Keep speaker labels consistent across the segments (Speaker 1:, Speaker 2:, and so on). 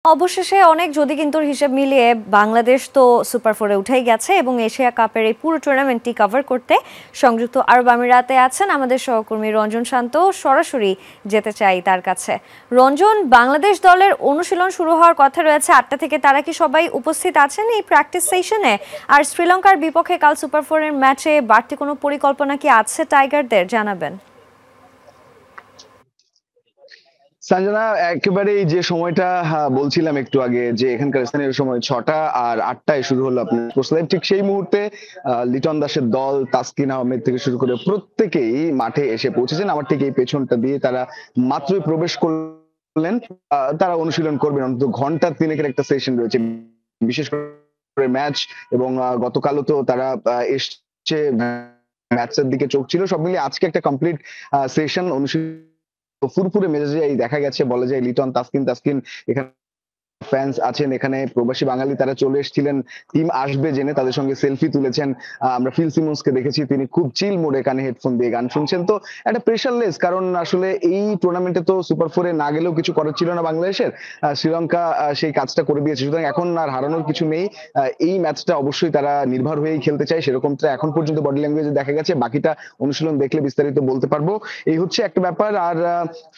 Speaker 1: অবশেষে অনেক যদি কিন্তু হিসেব মিলিয়ে বাংলাদেশ তো সুপার ফোরে উঠেই গেছে এবং এশিয়া কাপের এই পুরো টুর্নামেন্টটি কভার করতে সংযুক্ত আরব আমিরাতে আছেন আমাদের সহকর্মী রঞ্জন শান্ত। সরাসরি যেতে চাই তার কাছে। রঞ্জন, বাংলাদেশ দলের অনুশীলন শুরু হওয়ার কথা রয়েছে ৮টা থেকে, তারা কি সবাই উপস্থিত আছেন এই প্র্যাকটিস সেশনে? আর শ্রীলঙ্কার বিপক্ষে কাল সুপার ফোরের ম্যাচে বাড়তি কোনো পরিকল্পনা কি আছে টাইগারদের, জানাবেন।
Speaker 2: সঞ্জনা, একেবারেই যে সময়টা বলছিলাম একটু আগে যে এখানকার স্থানীয় সময় ৬টা আর ৮টায় শুরু হলো আপনার স্পোর্টস লাইভ, ঠিক সেই মুহূর্তে লিটন দাসের দল, তাসকিন আহমেদ থেকে শুরু করে প্রত্যেকেই মাঠে এসে পৌঁছেছেন। আমার ঠিক এই পেছনটা দিয়ে তারা মাত্রই প্রবেশ করলেন। তারা অনুশীলন করবেন, অন্তত ঘন্টা তিনেকের একটা সেশন রয়েছে, বিশেষ করে ম্যাচ। এবং গতকালও তো তারা এসছে, ম্যাচের দিকে চোখ ছিল। সব মিলিয়ে আজকে একটা কমপ্লিট সেশন অনুশীলন ফুরফুরে মেজাজে দেখা গেছে, বলা যায়। লিটন, তাসকিন এখানে ফ্যান্স আছেন, এখানে প্রবাসী বাঙালি তারা চলে এসেছিলেন টিম আসবে জেনে, তাদের সঙ্গে সেলফি তুলেছেন। আমরা ফিল সিমন্সকে দেখেছি, তিনি খুব চিল মোডে কানে হেডফোন দিয়ে গান শুনছেন। তো একটা প্রেশারলেস, কারণ আসলে এই টুর্নামেন্টে তো সুপার ফোরে না গেলেও কিছু করার ছিল না বাংলাদেশের। শ্রীলঙ্কা সেই কাজটা করে দিয়েছে, সুতরাং এখন আর হারানোর কিছু নেই। এই ম্যাচটা অবশ্যই তারা নির্ভর হয়েই খেলতে চায়, সেরকমটা এখন পর্যন্ত বডি ল্যাঙ্গুয়েজে দেখা গেছে। বাকিটা অনুশীলন দেখলে বিস্তারিত বলতে পারবো। এই হচ্ছে একটা ব্যাপার। আর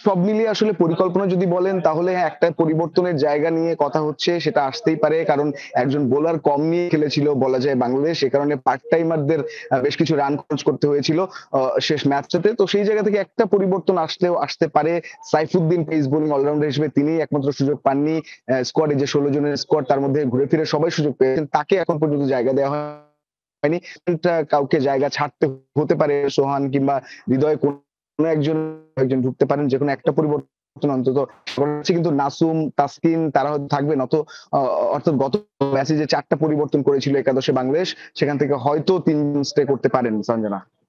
Speaker 2: সব মিলিয়ে আসলে পরিকল্পনা যদি বলেন, তাহলে একটা পরিবর্তনের জায়গা নিয়ে কথা হচ্ছে, সেটা আসতেই পারে। কারণ একজন বোলার কম নিয়ে খেলেছিল বলা যায় বাংলাদেশ, সে কারণে পার্ট টাইমারদের বেশ কিছু রান খরচ করতে হয়েছিল শেষ ম্যাচটাতে। তো সেই জায়গা থেকে একটা পরিবর্তন আসলেও আসতে পারে। সাইফুদ্দিন পেস বোলিং অলরাউন্ডার হিসেবে তিনি একমাত্র সুযোগ পাননি। স্কোয়াডে যে ১৬ জনের স্কোয়াড, তার মধ্যে ঘুরে ফিরে সবাই সুযোগ পেয়েছেন, তাকে এখন পর্যন্ত জায়গা দেওয়া হয়নি। কাউকে জায়গা ছাড়তে হতে পারে, সোহান কিংবা হৃদয় কোনো একজন ঢুকতে পারেন, যে কোনো একটা পরিবর্তন অন্তত কিন্তু নাসুম, তাসকিন তারা হয়তো থাকবেন। অর্থাৎ গত ম্যাচে যে ৪টা পরিবর্তন করেছিল একাদশে বাংলাদেশ, সেখান থেকে হয়তো ৩ স্টে করতে পারেন সঞ্জনা।